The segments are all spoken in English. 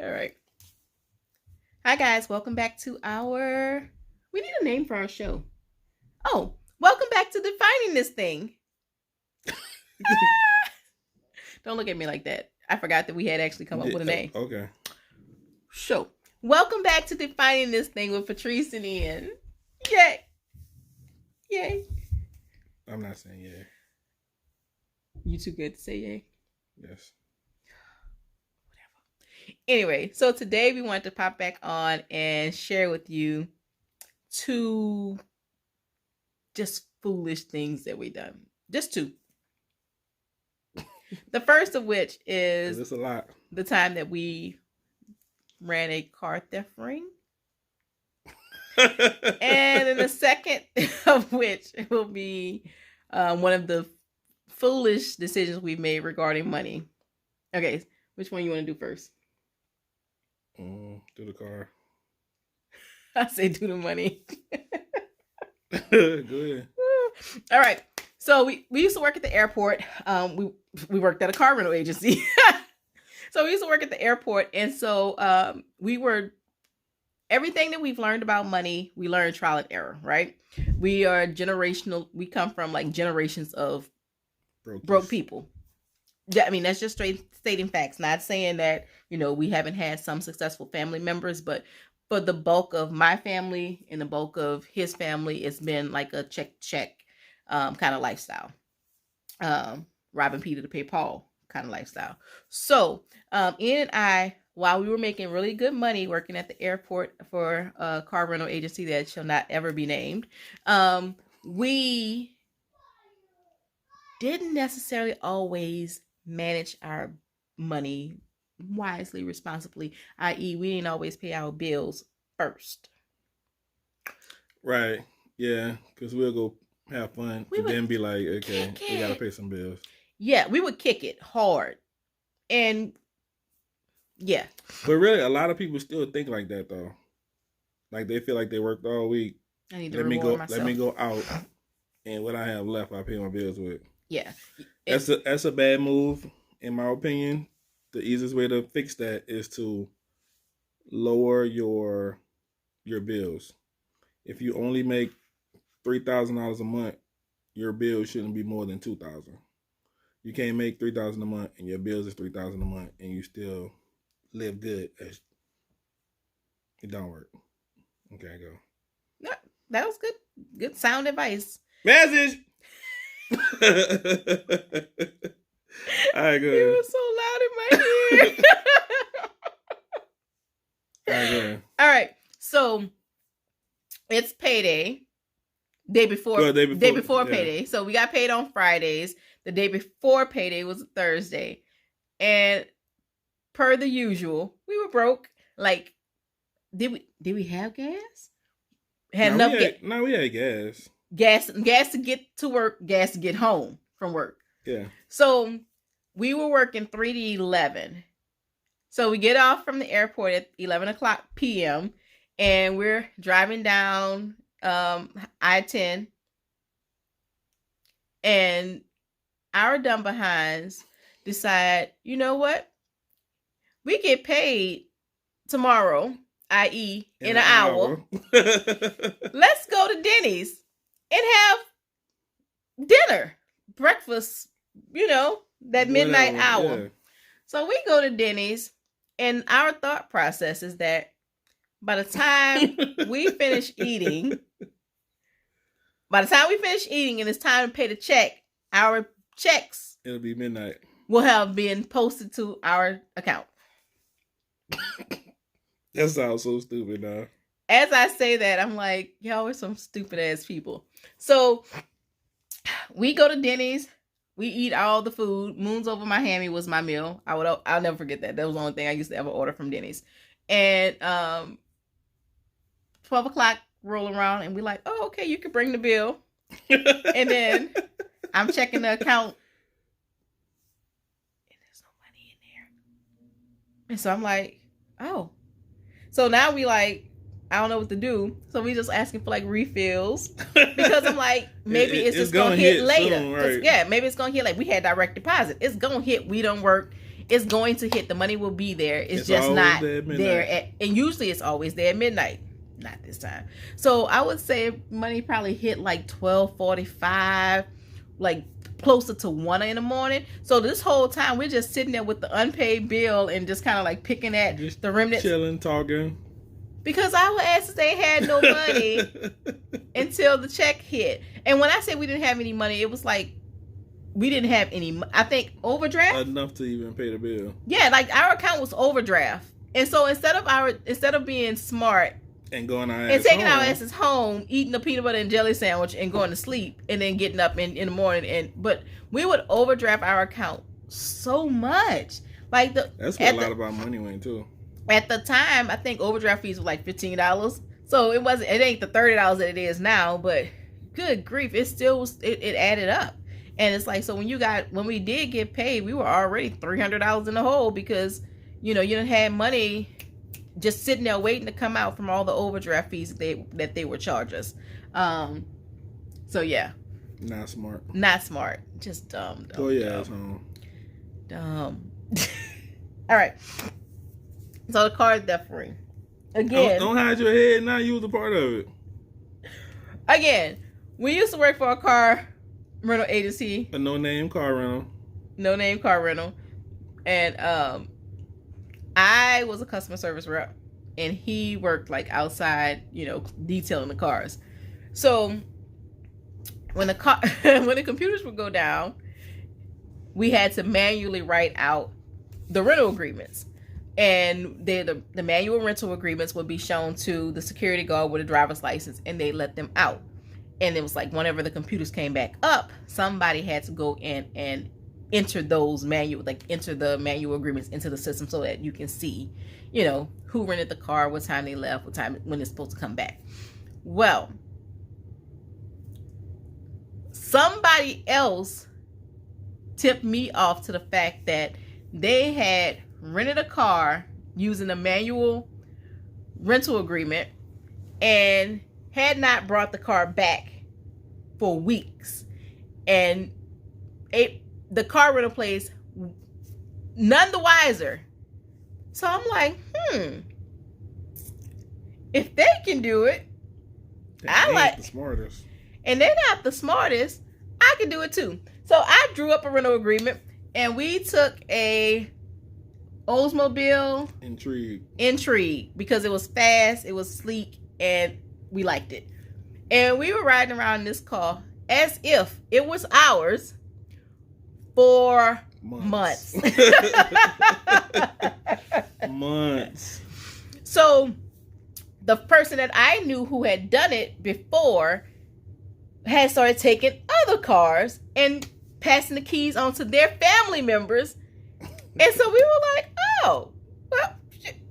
All right. Hi, guys. Welcome back to our. We need a name for our show. Oh, welcome back to Defining This Thing. Don't look at me like that. I forgot that we had actually come up with a name. Okay. So, welcome back to Defining This Thing with Patrice and Ian. Yay. Yay. I'm not saying yay. You too good to say yay? Yes. Anyway, so today we wanted to pop back on and share with you two just foolish things that we done. Just two. The first of which is It's a lot. The time that we ran a car theft ring. And then the second of which will be one of the foolish decisions we've made regarding money. Okay, which one you want to do first? Do the car. I say do the money. Go ahead. All right. So we used to work at the airport. We worked at a car rental agency. So we used to work at the airport. And so everything that we've learned about money, we learned trial and error, right? We are generational. We come from like generations of broke people. Yeah, I mean, that's just straight stating facts. Not saying that, we haven't had some successful family members, but for the bulk of my family and the bulk of his family, it's been like a check kind of lifestyle. Robbing Peter to pay Paul kind of lifestyle. So Ian and I, while we were making really good money working at the airport for a car rental agency that shall not ever be named, we didn't necessarily always manage our money wisely, responsibly, i.e. we didn't always pay our bills first. Right. Yeah, because we'll go have fun and then be like, okay, we got to pay some bills. Yeah, we would kick it hard. And yeah. But really, a lot of people still think like that, though. Like they feel like they worked all week. I need to reward myself. Let me go out, and what I have left, I pay my bills with. Yeah. That's a bad move, in my opinion. The easiest way to fix that is to lower your bills. If you only make $3,000 a month, your bill shouldn't be more than $2,000. You can't make $3,000 a month and your bills is $3,000 a month and you still live good. It don't work. Okay, go. No, that was good. Good sound advice. Message. All right, good. You were so loud in my ear. All right, good. All right. So it's payday. Day before payday. So we got paid on Fridays. The day before payday was a Thursday. And per the usual, we were broke. Like, did we have gas? We had gas. Gas to get to work, gas to get home from work. Yeah. So we were working 3 to 11. So we get off from the airport at 11 o'clock p.m. and we're driving down I-10. And our dumb behinds decide, you know what? We get paid tomorrow, i.e. in an hour. Let's go to Denny's and have dinner, breakfast, that midnight hour. Yeah. So we go to Denny's, and our thought process is that by the time we finish eating and it's time to pay the check, our checks, it'll be midnight, will have been posted to our account. That sounds so stupid now. As I say that, I'm like, y'all are some stupid ass people. So we go to Denny's. We eat all the food. Moons Over My Hammy was my meal. I'll never forget that. That was the only thing I used to ever order from Denny's. And 12 o'clock roll around and we're like, oh, okay, you can bring the bill. And then I'm checking the account. And there's no money in there. And so I'm like, oh. So now we like, I don't know what to do. So we just asking for like refills because I'm like, maybe it's just going to hit later. Soon, right? Yeah, maybe it's going to hit like we had direct deposit. It's going to hit. We don't work it's going to hit. The money will be there. It's just not there. And usually it's always there at midnight. Not this time. So I would say money probably hit like 12:45, like closer to 1 in the morning. So this whole time we're just sitting there with the unpaid bill and just kind of like picking at just the remnants, chilling, talking, because our asses ain't had no money until the check hit. And when I say we didn't have any money, it was like we didn't have any. I think overdraft enough to even pay the bill. Yeah, like our account was overdraft, and so instead of being smart and going and taking our asses home, eating a peanut butter and jelly sandwich and going to sleep, and then getting up in the morning, but we would overdraft our account so much. Like that's where a lot of our money went too. At the time, I think overdraft fees were like $15, so it ain't the $30 that it is now, but good grief, it still was. It added up. And it's like, so when we did get paid, we were already $300 in the hole because, you done had money just sitting there waiting to come out from all the overdraft fees that they would charge us. So yeah. Not smart. Not smart. Just dumb. Oh yeah, dumb. Dumb. All right. So the car is debt free. Again. Don't hide your head. Now you was a part of it. Again, we used to work for a car rental agency. A no-name car rental. No-name car rental. And I was a customer service rep, and he worked like outside, detailing the cars. So when the computers would go down, we had to manually write out the rental agreements. And the manual rental agreements would be shown to the security guard with a driver's license, and they let them out. And it was like whenever the computers came back up, somebody had to go in and enter the manual agreements into the system so that you can see, who rented the car, what time they left, when it's supposed to come back. Well, somebody else tipped me off to the fact that they had rented a car using a manual rental agreement and had not brought the car back for weeks, and the car rental place none the wiser. So I'm like, if they can do it, I like the smartest, and they're not the smartest, I can do it too. So I drew up a rental agreement, and we took a Oldsmobile Intrigue because it was fast, it was sleek, and we liked it. And we were riding around in this car as if it was ours for months. Months. So the person that I knew who had done it before had started taking other cars and passing the keys on to their family members. And so we were like, oh, well,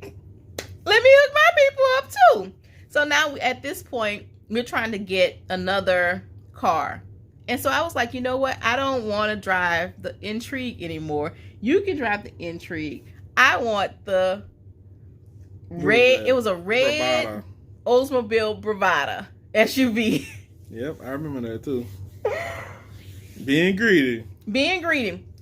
let me hook my people up too. So now at this point, we're trying to get another car. And so I was like, you know what? I don't want to drive the Intrigue anymore. You can drive the Intrigue. I want the red. It was a red Bravada. Oldsmobile Bravada SUV. Yep, I remember that too. Being greedy.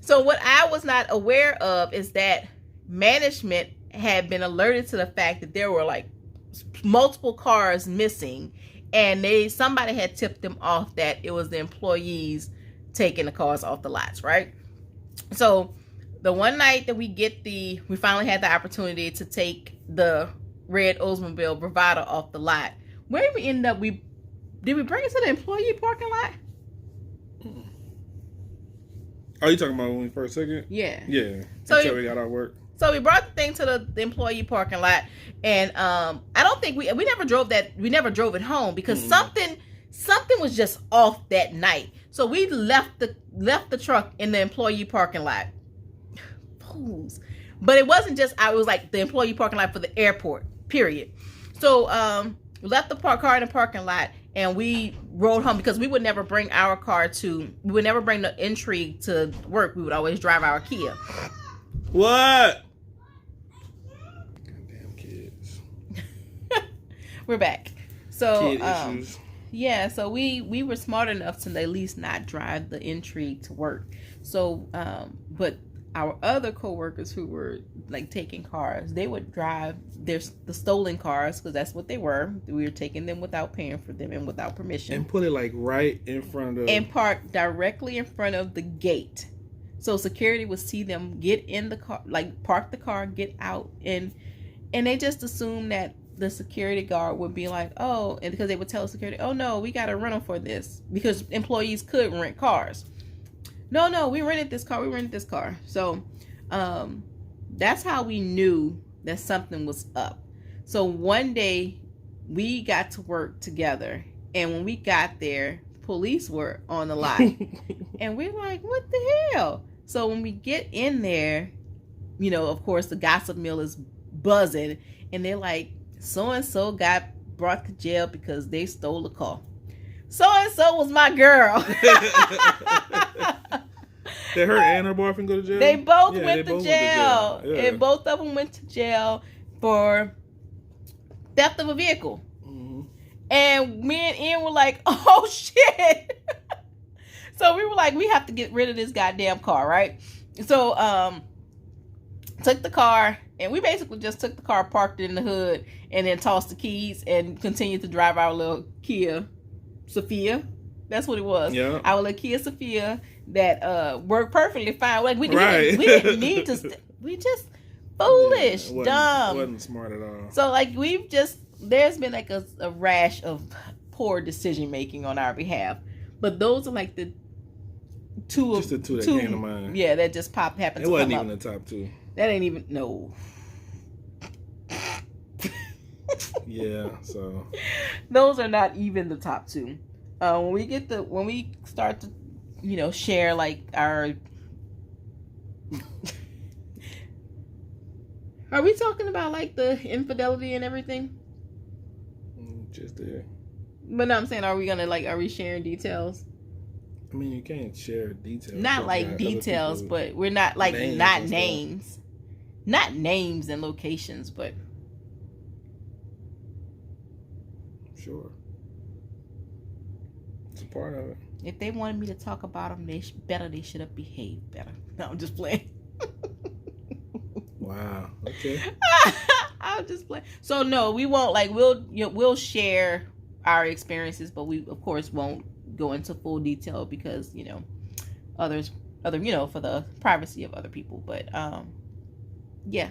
So what I was not aware of is that management had been alerted to the fact that there were like multiple cars missing, and somebody had tipped them off that it was the employees taking the cars off the lots, right? So the one night that we finally had the opportunity to take the red Oldsmobile Bravada off the lot. Where did we end up? Did we bring it to the employee parking lot? Oh, you talking about when we first took it? Yeah. Yeah. So until we got our work. So we brought the thing to the employee parking lot, and I don't think we never drove it home because something was just off that night. So we left the truck in the employee parking lot. Fools. But it wasn't just it was like the employee parking lot for the airport, period. So we left the car in the parking lot, and we rode home because we would never bring the Intrigue to work. We would always drive our Kia. What? Goddamn kids. We're back. So kid issues. Yeah, so we were smart enough to at least not drive the Intrigue to work. So but our other coworkers who were like taking cars, they would drive the stolen cars, because that's what they were. We were taking them without paying for them and without permission, and put it like right in front of, and park directly in front of the gate. So security would see them get in the car, like park the car, get out, and they just assumed that the security guard would be like, oh, and because they would tell security, oh no, we got a rental for this, because employees could rent cars. No, we rented this car. So that's how we knew that something was up. So one day we got to work together, and when we got there, police were on the lot. And we're like, what the hell? So when we get in there, you know, of course the gossip mill is buzzing, and they're like, so and so got brought to jail because they stole a car. So and so was my girl. Did her and her boyfriend go to jail? They both went to jail. Yeah. And both of them went to jail for theft of a vehicle. Mm-hmm. And me and Ian were like, oh shit. So we were like, we have to get rid of this goddamn car, right? So took the car, and we basically just took the car, parked it in the hood, and then tossed the keys and continued to drive our little Kia Sophia. That's what it was. Yeah. Our little Kia Sophia that worked perfectly fine. Like we didn't need to. We just foolish, dumb. Wasn't smart at all. So like there's been like a rash of poor decision making on our behalf. But those are like the two that came to mind. Yeah, that just happened. It wasn't even the top two. That ain't even no. Yeah, so those are not even the top two. When we start to, you know, share like our. Are we talking about like the infidelity and everything? Just there. But no, I'm saying, are we sharing details? I mean, you can't share details. Not like details, but we're not like names. Not names and locations, but sure. It's a part of it. If they wanted me to talk about them, they should have behaved better. No, I'm just playing. Wow. Okay. I'm just playing. So no, we won't we'll share our experiences, but we of course won't go into full detail because, you know, other for the privacy of other people. But yeah,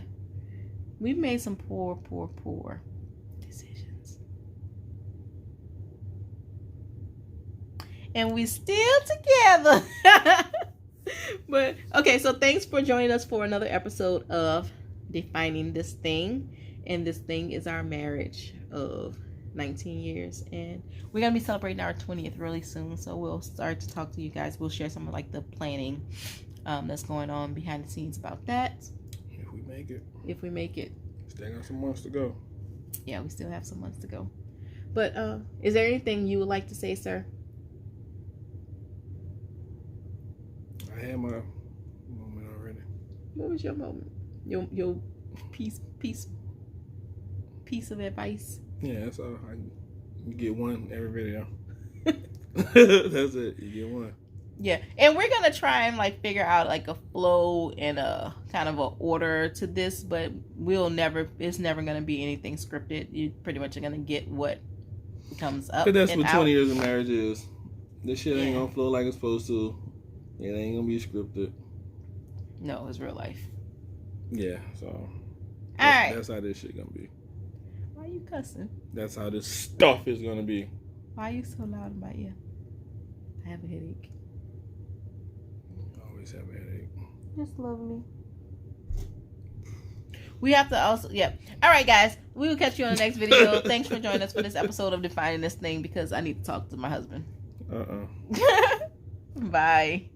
we've made some poor decisions, and we still together. But okay, so thanks for joining us for another episode of Defining This Thing, and this thing is our marriage of 19 years, and we're gonna be celebrating our 20th really soon, so we'll start to talk to you guys. We'll share some of like the planning that's going on behind the scenes about that, if we make it. Still got some months to go. Yeah, we still have some months to go. But is there anything you would like to say, sir? I had my moment already. What was your moment? Your piece of advice? Yeah, that's all. You get one every video. That's it. You get one. Yeah, and we're gonna try and like figure out like a flow and a kind of a order to this, but it's never gonna be anything scripted. You pretty much are gonna get what comes up. But that's what 20 years of marriage is. This shit ain't gonna flow like it's supposed to. It ain't gonna be scripted. No, it's real life. Yeah, so alright. That's how this shit gonna be. Why are you cussing? That's how this stuff is gonna be. Why are you so loud in my ear? I have a headache. I always have a headache. Just love me. We have to also, Alright guys, we will catch you on the next video. Thanks for joining us for this episode of Defining This Thing, because I need to talk to my husband. Uh-uh. Bye.